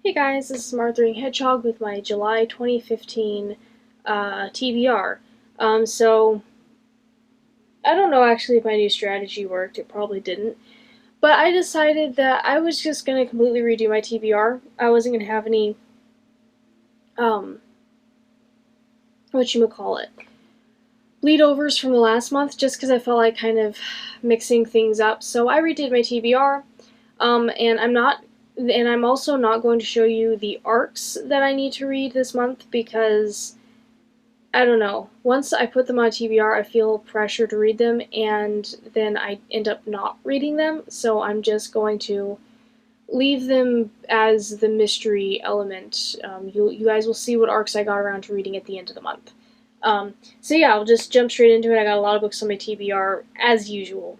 Hey guys, this is Marthering Hedgehog with my July 2015 TBR. So, I don't know actually if my new strategy worked, it probably didn't, but I decided that I was just going to completely redo my TBR. I wasn't going to have any, um, whatchamacallit, bleedovers from the last month just because I felt like kind of mixing things up. So I redid my TBR, and I'm also not going to show you the arcs that I need to read this month because I don't know. Once I put them on TBR, I feel pressure to read them, and then I end up not reading them. So I'm just going to leave them as the mystery element. You guys will see what arcs I got around to reading at the end of the month. So yeah, I'll just jump straight into it. I got a lot of books on my TBR as usual.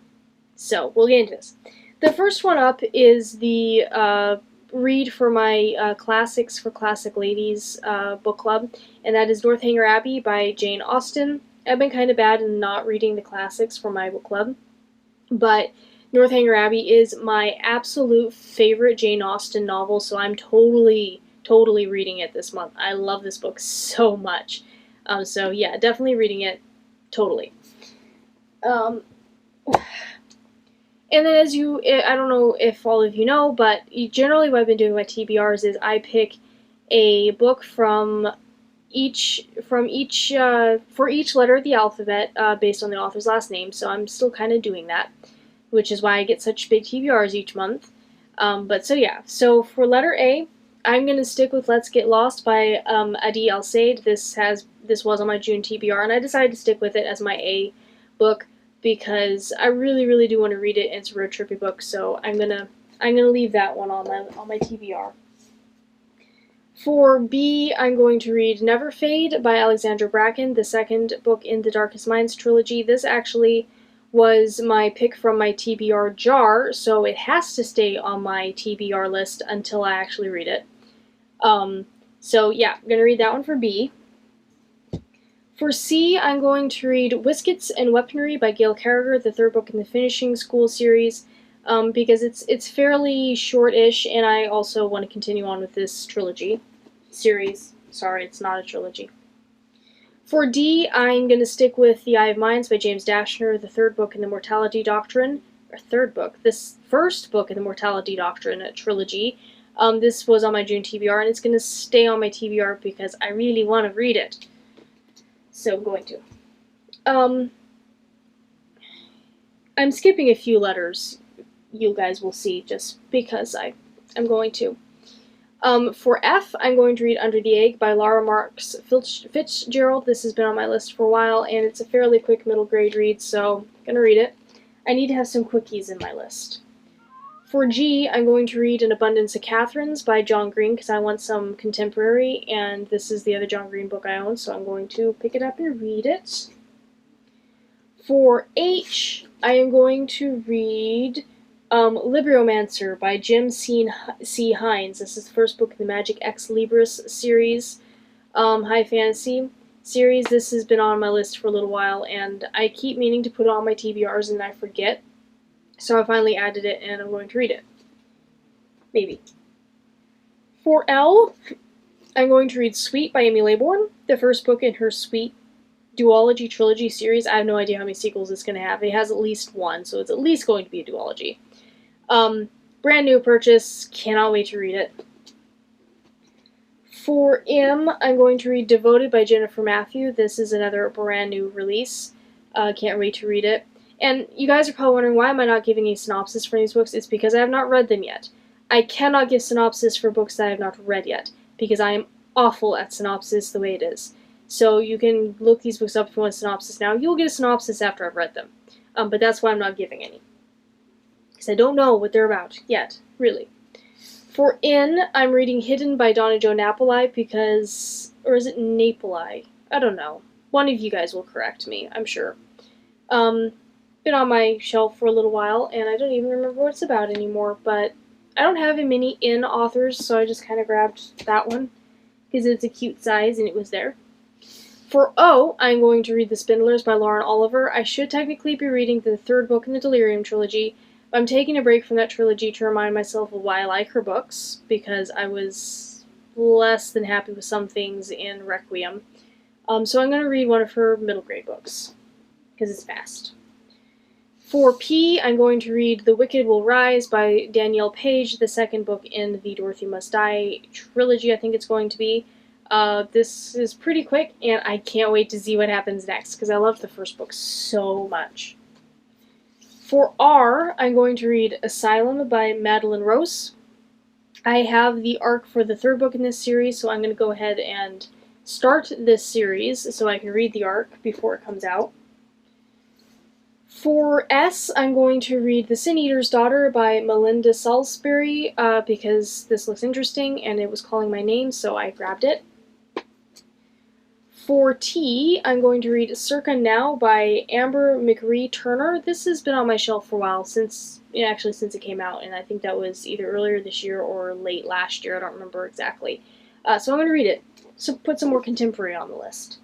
So we'll get into this. The first one up is the read for my Classics for Classic Ladies book club, and that is Northanger Abbey by Jane Austen. I've been kind of bad in not reading the classics for my book club, but Northanger Abbey is my absolute favorite Jane Austen novel, so I'm totally reading it this month. I love this book so much. So yeah, definitely reading it, totally. Um, And then I don't know if all of you know, but generally what I've been doing with my TBRs is I pick a book for each letter of the alphabet based on the author's last name. So I'm still kind of doing that, which is why I get such big TBRs each month. So for letter A, I'm gonna stick with Let's Get Lost by Adi El Said. This was on my June TBR, and I decided to stick with it as my A book because I really do want to read it. And it's a road trippy book, so I'm gonna leave that one on my TBR. For B, I'm going to read Never Fade by Alexandra Bracken, the second book in the Darkest Minds trilogy. This actually was my pick from my TBR jar, so it has to stay on my TBR list until I actually read it. So yeah, I'm going to read that one for B. For C, I'm going to read Whiskets and Weaponry by Gail Carriger, the third book in the Finishing School series, because it's fairly short-ish, and I also want to continue on with this series. Sorry, it's not a trilogy. For D, I'm going to stick with The Eye of Minds by James Dashner, the third book in the Mortality Doctrine, this first book in the Mortality Doctrine trilogy. This was on my June TBR, and it's going to stay on my TBR because I really want to read it. So I'm going to. I'm skipping a few letters, you guys will see, just because I'm going to. For F, I'm going to read Under the Egg by Laura Marks Fitzgerald. This has been on my list for a while, and it's a fairly quick middle grade read, so I'm going to read it. I need to have some quickies in my list. For G, I'm going to read An Abundance of Catherines by John Green because I want some contemporary, and this is the other John Green book I own, so I'm going to pick it up and read it. For H, I am going to read Libromancer by Jim C. Hines. This is the first book in the Magic Ex Libris series, high fantasy series. This has been on my list for a little while, and I keep meaning to put it on my TBRs and I forget. So I finally added it, and I'm going to read it. Maybe. For L, I'm going to read Sweet by Amy Laybourne, the first book in her Sweet duology trilogy series. I have no idea how many sequels it's going to have. It has at least one, so it's at least going to be a duology. Brand new purchase. Cannot wait to read it. For M, I'm going to read Devoted by Jennifer Matthew. This is another brand new release. Can't wait to read it. And you guys are probably wondering, why am I not giving a synopsis for these books? It's because I have not read them yet. I cannot give synopsis for books that I have not read yet, because I am awful at synopsis the way it is. So you can look these books up if you want a synopsis now. You'll get a synopsis after I've read them. But that's why I'm not giving any. Because I don't know what they're about yet, really. For N, I'm reading Hidden by Donna Jo Napoli because... or is it Napoli? I don't know. One of you guys will correct me, I'm sure. Been on my shelf for a little while, and I don't even remember what it's about anymore, but I don't have many N authors, so I just kind of grabbed that one because it's a cute size and it was there. For O, I'm going to read The Spindlers by Lauren Oliver. I should technically be reading the third book in the Delirium trilogy, I'm taking a break from that trilogy to remind myself of why I like her books, because I was less than happy with some things in Requiem. So I'm going to read one of her middle grade books, because it's fast. For P, I'm going to read The Wicked Will Rise by Danielle Page, the second book in the Dorothy Must Die trilogy, I think it's going to be. This is pretty quick, and I can't wait to see what happens next, because I loved the first book so much. For R, I'm going to read Asylum by Madeline Rose. I have the arc for the third book in this series, so I'm going to go ahead and start this series so I can read the arc before it comes out. For S, I'm going to read The Sin Eater's Daughter by Melinda Salisbury because this looks interesting and it was calling my name, so I grabbed it. For T, I'm going to read Circa Now by Amber McRee Turner. This has been on my shelf for a while, since it came out, and I think that was either earlier this year or late last year. I don't remember exactly. So I'm going to read it. So put some more contemporary on the list.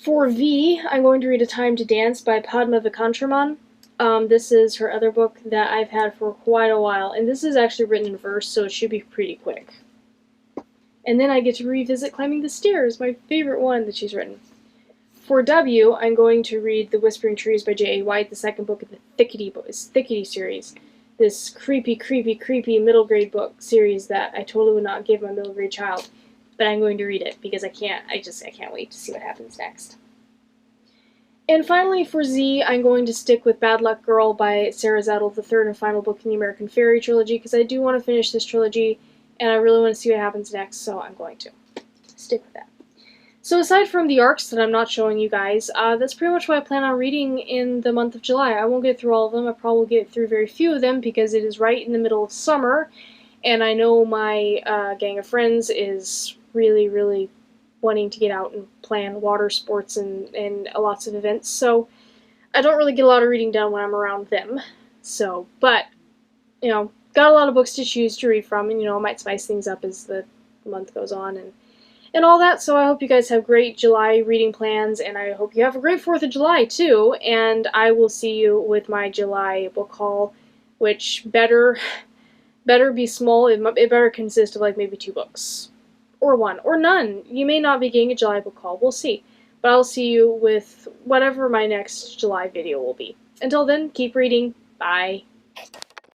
For V, I'm going to read A Time to Dance by Padma Vikantraman. This is her other book that I've had for quite a while, and this is actually written in verse, so it should be pretty quick. And then I get to revisit Climbing the Stairs, my favorite one that she's written. For W, I'm going to read The Whispering Trees by J.A. White, the second book of the Thickety series. This creepy middle grade book series that I totally would not give my middle grade child. But I'm going to read it because I can't wait to see what happens next. And finally, for Z, I'm going to stick with Bad Luck Girl by Sarah Zettel, the third and final book in the American Fairy trilogy, because I do want to finish this trilogy, and I really want to see what happens next, so I'm going to stick with that. So aside from the arcs that I'm not showing you guys, that's pretty much what I plan on reading in the month of July. I won't get through all of them. I probably will get through very few of them because it is right in the middle of summer, and I know my gang of friends is really wanting to get out and plan water sports and lots of events, so I don't really get a lot of reading done when I'm around them. So, but, got a lot of books to choose to read from, and, I might spice things up as the month goes on and all that, so I hope you guys have great July reading plans, and I hope you have a great 4th of July, too, and I will see you with my July book haul, which better be small. It better consist of, maybe 2 books. Or 1. Or none. You may not be getting a July book haul. We'll see. But I'll see you with whatever my next July video will be. Until then, keep reading. Bye.